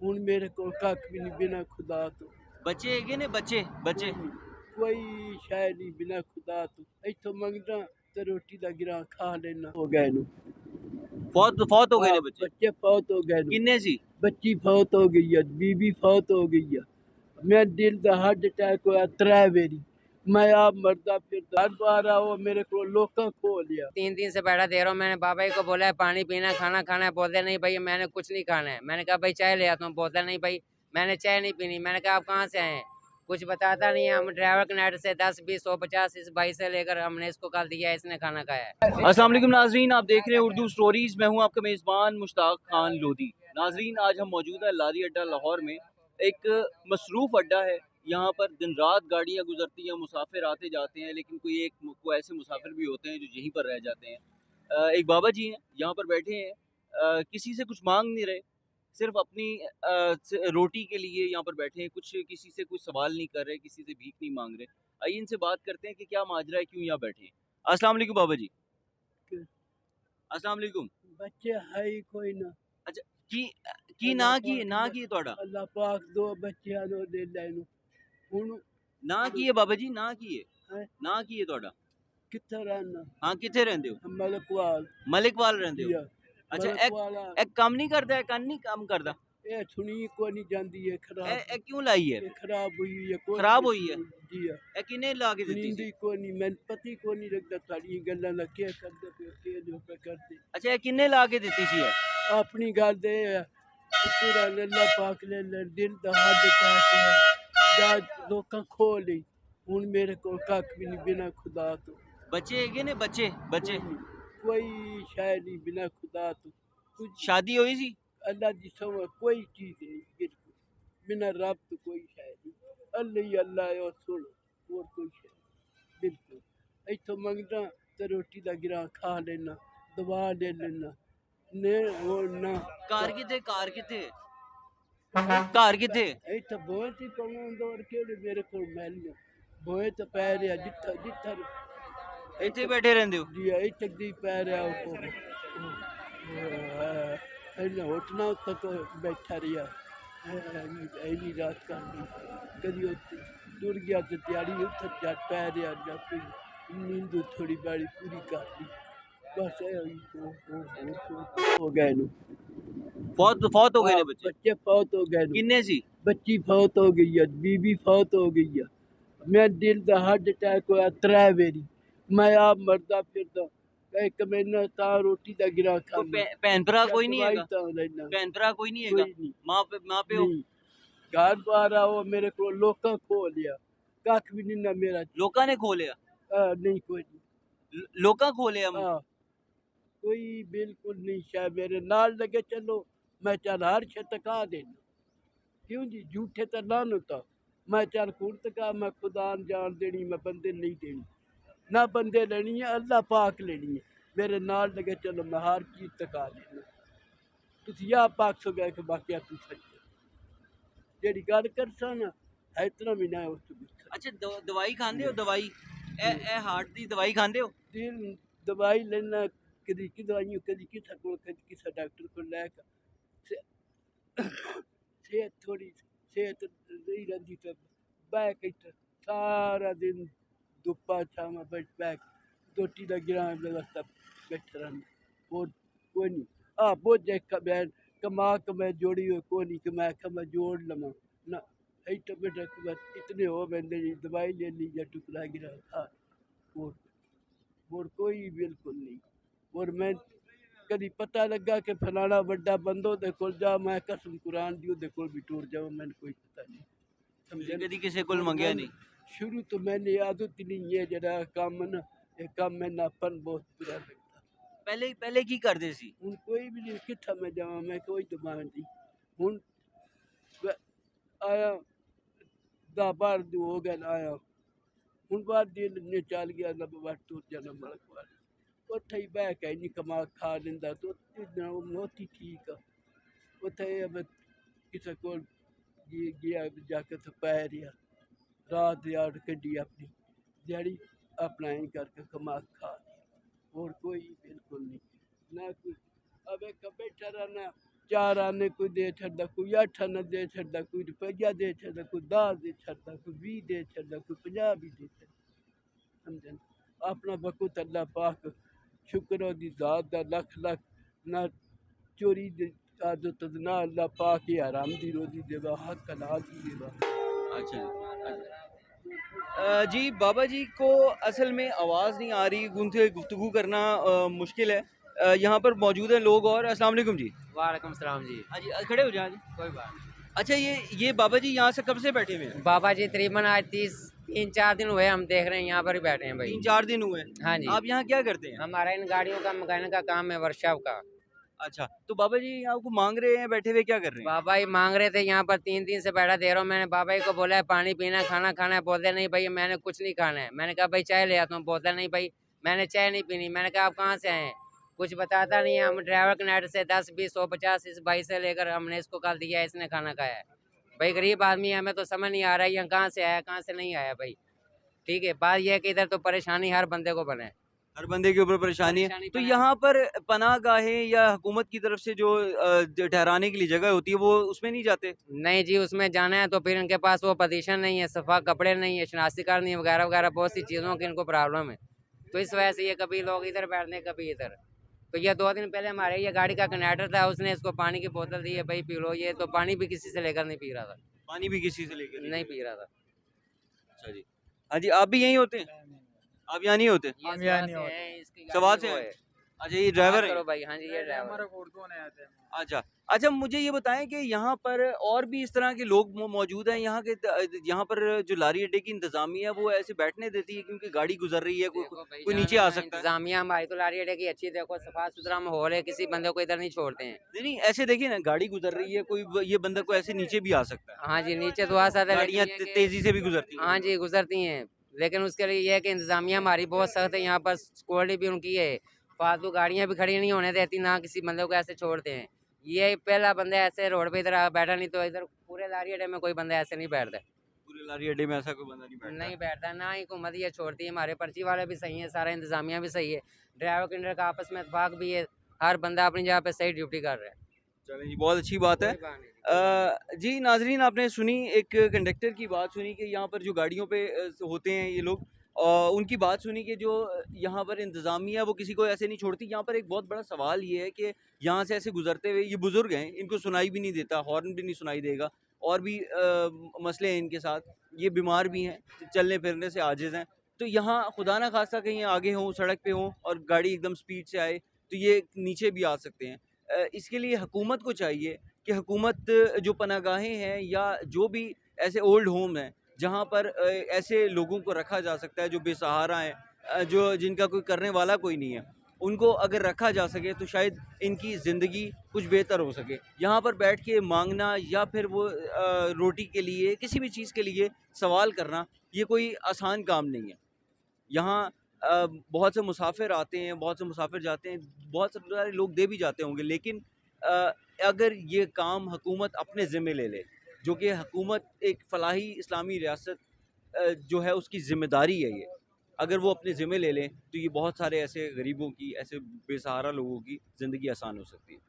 ਹੁਣ ਮੇਰੇ ਕੋਲ ਕੱਖ ਵੀ ਨਹੀਂ ਬਿਨਾ ਖੁਦਾ ਤੋਂ। बच्चे है ने बच्चे बच्चे ਕੋਈ ਸ਼ੈ ਨਹੀਂ ਬਿਨਾ ਖੁਦਾ ਤੋਂ। ਇੱਥੋਂ ਮੰਗਦਾ ਤੇ ਰੋਟੀ ਦਾ ਗਿਰਾ ਖਾ ਲੈਣਾ। ਹੋ ਗਏ ਨੂੰ फौत हो गए ने बच्चे ਬੱਚੇ ਫੌਤ ਹੋ ਗਏ ਨੂੰ। किन्ने सी ਬੱਚੀ ਫੌਤ ਹੋ ਗਈ ਹੈ, ਬੀਬੀ ਫੌਤ ਹੋ ਗਈ ਹੈ। मैं दिल का हार्ट अटैक होया 3 बारी। मैं आप मरदा फिर हर बार आओ मेरे को लोका खो लिया। 3 दिन से बैठा दे रहा हूँ। मैंने बाबा जी को बोला है पानी पीना खाना खाना है, बोलते नहीं भाई मैंने कुछ नहीं खाना है। मैंने कहा भाई चाय ले आता हूँ, बोलता नहीं भाई मैंने चाय नहीं पीनी। मैंने कहा आप कहाँ से आए हैं, कुछ बताता नहीं है। हम ड्राइवर के नेट से 10 20 150 इस भाई से लेकर हमने इसको कल दिया, इसने खाना खाया है। अस्सलाम वालेकुम नाजरीन, आप देख रहे हैं उर्दू स्टोरीज। मैं हूं आपका मेज़बान मुश्ताक खान लोधी। नाजरीन, आज हम मौजूद है लारी अड्डा लाहौर में। एक मसरूफ़ अड्डा है, यहाँ पर दिन रात गाड़ियाँ गुजरती हैं, मुसाफिर आते जाते हैं, लेकिन कोई ऐसे मुसाफिर भी होते हैं जो यहीं पर रह जाते हैं। एक बाबा जी हैं, यहाँ पर बैठे हैं, किसी से कुछ मांग नहीं रहे, सिर्फ अपनी रोटी के लिए यहाँ पर बैठे हैं। किसी से कुछ सवाल नहीं कर रहे, किसी से भीख नहीं मांग रहे। आइए इनसे बात करते हैं कि क्या माजरा है, क्यों यहाँ बैठे हैं। अस्सलाम वालेकुम बाबा जी। अस्सलाम वालेकुम। बच्चे है ही कोई ना। अच्छा की ना की तोड़ा अल्लाह पाक दो बच्चे दो दे लैनु। हुन ना की है बाबा जी, ना की है है ना की है तोड़ा। कित्थे रहना? हाँ किथे रहंदे हो? मलकवाल। मलिकवाल रहंदे हो। जिया अच्छा मलकवाल एक काम नहीं करता है, कन नहीं काम करता। ए सुनी को नहीं जाती है खराब। ए क्यों लाई है? ये खराब हुई है कोई खराब हुई है? जिया ए किने ला के दी नींदी सी? को नहीं मैं पति को नहीं रखता साड़ी गल्ला ना क्या करदे पे जो पे करते। अच्छा ए किने ला के दी सी है? अपनी गल दे पूरा अल्लाह पाक ने दिल दा हद तक जा लोकां खो ली। हुन मेरे को कख भी नहीं बिना खुदा तो। बच्चे है ने बच्चे बच्चे कोई शै नहीं बिना खुदा तो। कुछ शादी हुई सी? अल्लाह दी सवा कोई चीज नहीं बिल्कुल बिना रब तो कोई शै नहीं। अल्लाह ही अल्लाह है और सुन और कोई शै बिल्कुल। इथों मंगदा ते रोटी दा गिरा खा लेना, दवा ले लेना ने हो ना। कार किथे कार किथे कार किथे? इथों बहुत ही कमां दौर के मेरे को मैल बोए तो पै रहा जिथा जिथा इथे बैठे रहंदे हो? जी इथे दी पै रहा इन्हें उठना तक बैठा रहा इन्नी रात करनी। कभी टुर गया तो तैयारी उठ जा पै रहा जा कोई नींद थोड़ी बड़ी पूरी कर ली बस हो गए नु। फौत हो गए ने बच्चे बच्चे फौत हो गए। किन्ने सी? बच्ची फौत हो गई है, बीबी फौत हो गई है। मैं दिल का हार्ट अटैक होया 3 बारी। मैं आप मरदा फिरदा एक महीना ता रोटी दा गिरा खाना। भैन भरा कोई नहीं है? लेना भैन भरा कोई नहीं है? माँ पे हो? घर बार आओ मेरे को लोका खो लिया कख भी नहीं ना मेरा। लोका ने खो लिया? नहीं कोई नहीं। लोका खो लिया? कोई बिल्कुल नहीं शायद मेरे नाल लगे चलो मैं चल हर शे तका देना। क्यों जी झूठे तो लान होता मैं चल कूड़ तका मैं खुदा जान देनी मैं बंदे नहीं देनी ना बंदे लेनी है अल्लाह पाक लेनी है। मेरे नाल लगे चलो मैं हर चीज तका देना। तुसी या पाक सो गए कि बाकी तू सच्चे जेड़ी गल करसा ना है इतना भी ना उस। अच्छा दवाई खांदे हो? दवाई ए हार्ट दी दवाई खांदे हो? दिल दवाई लेना कदी की दवाई कदी किसा को कदी किसा डॉक्टर को लेकर सेहत थोड़ी सेहत नहीं रहती तो बैक सारा दिन धुप्पा छावा बैक रोटी का गिरा व्यवस्था बैठे रहना और कोई नहीं। बहुत जैन कमा मैं जोड़ी हो कोई नहीं कि मैं जोड़ लवा ना तो बेटा बस इतने हो बंदे दवाई ले ली या टुकड़ा गिरा खा और कोई बिल्कुल नहीं। और मैं कभी पता लगा कि फलाना बड़ा बंदो दे कोल जा मैं कसम कुरान दी ओदे कोल भी टूर जाऊं मैंने कोई पता नहीं समझे कदी किसी कोल मंगया नहीं। शुरू तो मैंने आदत नहीं है जरा काम ना ये काम में नापन बहुत बुरा लगता। पहले की करदे सी? हुन कोई भी नहीं किथा मैं जावां मैं कोई दबान नहीं। हुन आया 10 12 दिन हो गए आया हुन बाद दिन ने चल गया ना बात टूर जाना मलकवाल ਉੱਥੇ ਹੀ ਬਹਿ ਕੇ ਨਹੀਂ ਕਮਾ ਖਾ ਲੈਂਦਾ तो मोती ठीक है उत्थे अब किसी को गया जाके तो पै रहा रात दिहाड़ कड्डी अपनी दिहाड़ी अपना ही करके कमा खा और कोई बिल्कुल नहीं ना कोई अब एक बैठा रहना 4 आने कोई दे छड़दा, कोई 8 आने दे छड़दा, कोई रुपया दे छड़दा, कोई 10 दे छड़दा, कोई 20 दे छड़दा, कोई 50 भी दे छड़दा। समझे अपना बकुत अल्लाह पाक शुक्र ओदी ज़ात दा लख लख ना चोरी दी आदत ना अल्लाह पाक ही हराम दी रोजी देवा हक हलाल दी देवा। अच्छा जी बाबा जी को असल में आवाज़ नहीं आ रही, उनसे गुफ्तगू करना मुश्किल है। यहाँ पर मौजूद हैं लोग और अस्सलाम वालेकुम जी। वालेकुम सलाम जी। हाँ जी खड़े हो जाए जी। कोई बात अच्छा ये बाबा जी यहाँ से कब से बैठे हुए हैं? बाबा जी तकरीबन आज 3-4 दिन हुए हम देख रहे हैं यहाँ पर ही बैठे हैं भाई। 3-4 दिन हुए हैं। हाँ जी। आप यहाँ क्या करते हैं? हमारा इन गाड़ियों का मैकेनिक का काम है, वर्कशॉप का। अच्छा तो बाबा जी आपको मांग रहे हैं, बैठे हुए क्या कर रहे हैं? बाबा जी मांग रहे थे यहाँ पर 3 दिन से बैठा दे रहा हूँ। मैंने बाबा जी को बोला है पानी पीना है, खाना खाना है, बोलते नहीं भाई मैंने कुछ नहीं खाना है। मैंने कहा भाई चाय ले आता हूँ, बोलते नहीं भाई मैंने चाय नहीं पीनी। मैंने कहा आप कहाँ से आए हैं, कुछ बताता नहीं है। हम ड्राइवर के नेट से 10 20 150 इस भाई से लेकर हमने इसको कल दिया है, इसने खाना खाया है। भाई गरीब आदमी है, हमें तो समझ नहीं आ रहा है यहाँ कहाँ से आया कहाँ से नहीं आया भाई। ठीक है, बात यह है कि इधर तो परेशानी हर बंदे को बने, हर बंदे के ऊपर परेशानी है। परेशानी तो बना। यहाँ पर पनाह गाहें या हुकूमत की तरफ से जो ठहराने के लिए जगह होती है वो उसमें नहीं जाते? नहीं जी, उसमें जाना है तो फिर इनके पास वो पोजीशन नहीं है, सफा कपड़े नहीं है, शनाख्ती कार्ड नहीं है, वगैरह वगैरह बहुत सी चीज़ों की इनको प्रॉब्लम है। तो इस वजह से ये कभी लोग इधर बैठते हैं कभी इधर। तो ये 2 दिन पहले हमारे ये गाड़ी का कंडक्टर था, उसने इसको पानी की बोतल दी है भाई पी लो। ये तो पानी भी किसी से लेकर नहीं पी रहा था, पानी भी किसी से लेकर नहीं पी रहा था। अच्छा जी। हाँ जी आप भी यहीं होते हैं? आप यहाँ नहीं होते? ये हम यहाँ सवाल नहीं से होते। हैं, इसकी सवाल गाड़ी से वो हैं? है। अच्छा ये ड्राइवर बात है? करो भाई। हाँ जी ये ड्राइवर। हमारे को उर्दू नहीं आते हैं। अच्छा अच्छा मुझे ये बताएं कि यहाँ पर और भी इस तरह के लोग मौजूद हैं यहाँ के यहाँ पर जो लारी अड्डे की इंतजामिया है वो ऐसे बैठने देती है क्योंकि गाड़ी गुजर रही है, देखो भाई कोई जान, नीचे आ सकता है? इंतजामिया हमारी तो लारी अड्डे की अच्छी, देखो सफा सुथरा माहौल है, किसी बंदे को इधर नहीं छोड़ते हैं। नहीं नहीं ऐसे देखिए ना, गाड़ी गुजर रही है, कोई ये बंदा को ऐसे नीचे भी आ सकता है। हाँ जी नीचे तो आ सकता है, गाड़ियाँ लेकिन ये कि- तेजी से भी गुजरती हैं। हाँ जी गुजरती हैं, लेकिन उसके लिए ये है कि इंतजामिया हमारी बहुत सख्त है। यहाँ पर सिक्योरिटी भी उनकी है, फालतू गाड़ियाँ भी खड़ी नहीं होने देती, ना किसी बंदे को ऐसे छोड़ते हैं। ये पहला बंदा ऐसे रोड पे इधर बैठा, नहीं तो इधर पूरे लारी अड्डे में कोई बंदा ऐसे नहीं बैठता। पूरे लारी अड्डे में ऐसा कोई बंदा नहीं बैठता? नहीं बैठता, ना ही हुकूमत ये छोड़ती है। हमारे पर्ची वाले भी सही है, सारा इंतजामिया भी सही है, ड्राइवर कंडक्टर का आपस में इतफाक भी है, हर बंदा अपनी जगह पे सही ड्यूटी कर रहा है। चलें जी बहुत अच्छी बात है। कोई बात नहीं। जी नाजरीन आपने सुनी एक कंडक्टर की बात सुनी कि यहाँ पर जो गाड़ियों पे होते हैं ये लोग, उनकी बात सुनी कि जो यहाँ पर इंतज़ामिया वो किसी को ऐसे नहीं छोड़ती। यहाँ पर एक बहुत बड़ा सवाल ये है कि यहाँ से ऐसे गुजरते हुए ये बुज़ुर्ग हैं, इनको सुनाई भी नहीं देता, हॉर्न भी नहीं सुनाई देगा, और भी मसले हैं इनके साथ, ये बीमार भी हैं, चलने फिरने से आजिज़ हैं। तो यहाँ खुदा ना खास्ता कहीं आगे हों, सड़क पे हों और गाड़ी एकदम स्पीड से आए तो ये नीचे भी आ सकते हैं। इसके लिए हुकूमत को चाहिए कि हुकूमत जो पनाहगाहें हैं या जो भी ऐसे ओल्ड होम हैं जहाँ पर ऐसे लोगों को रखा जा सकता है जो बेसहारा हैं, जो जिनका कोई करने वाला कोई नहीं है, उनको अगर रखा जा सके तो शायद इनकी ज़िंदगी कुछ बेहतर हो सके। यहाँ पर बैठ के मांगना या फिर वो रोटी के लिए किसी भी चीज़ के लिए सवाल करना ये कोई आसान काम नहीं है। यहाँ बहुत से मुसाफिर आते हैं, बहुत से मुसाफिर जाते हैं, बहुत सारे लोग दे भी जाते होंगे, लेकिन अगर ये काम हुकूमत अपने ज़िम्मे ले ले, जो कि हुकूमत एक फ़लाही इस्लामी रियासत जो है उसकी ज़िम्मेदारी है ये, अगर वो अपने ज़िम्मे ले लें तो ये बहुत सारे ऐसे गरीबों की, ऐसे बेसहारा लोगों की ज़िंदगी आसान हो सकती है।